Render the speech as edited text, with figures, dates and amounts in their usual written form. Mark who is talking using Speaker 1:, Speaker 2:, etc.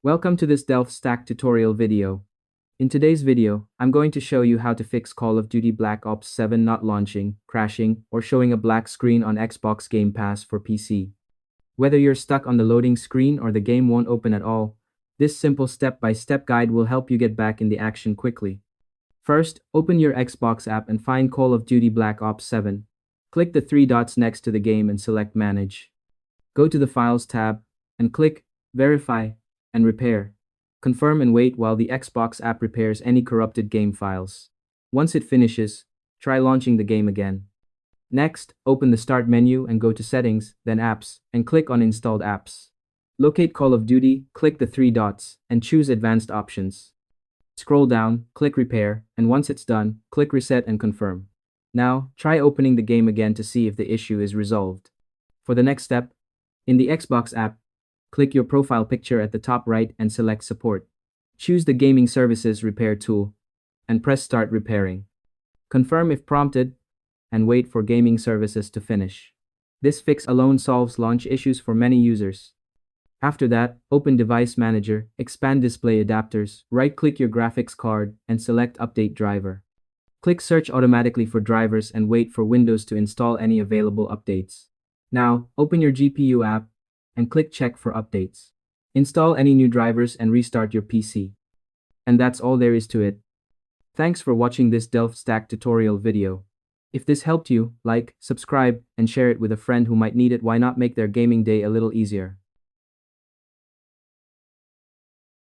Speaker 1: Welcome to this Delph Stack tutorial video. In today's video, I'm going to show you how to fix Call of Duty Black Ops 7 not launching, crashing, or showing a black screen on Xbox Game Pass for PC. Whether you're stuck on the loading screen or the game won't open at all, this simple step-by-step guide will help you get back in the action quickly. First, open your Xbox app and find Call of Duty Black Ops 7. Click the three dots next to the game and select Manage. Go to the Files tab and click Verify and Repair. Confirm and wait while the Xbox app repairs any corrupted game files. Once it finishes, try launching the game again. Next, open the Start menu and go to Settings, then Apps, and click on Installed Apps. Locate Call of Duty, click the three dots, and choose Advanced Options. Scroll down, click Repair, and once it's done, click Reset and confirm. Now, try opening the game again to see if the issue is resolved. For the next step, in the Xbox app, click your profile picture at the top right and select Support. Choose the Gaming Services Repair tool and press Start Repairing. Confirm if prompted and wait for Gaming Services to finish. This fix alone solves launch issues for many users. After that, open Device Manager, expand Display Adapters, right-click your graphics card, and select Update Driver. Click Search automatically for drivers and wait for Windows to install any available updates. Now, open your GPU app and click Check for updates. Install any new drivers and restart your PC. And that's all there is to it. Thanks for watching this Delph Stack tutorial video. If this helped you, like, subscribe, and share it with a friend who might need it. Why not make their gaming day a little easier?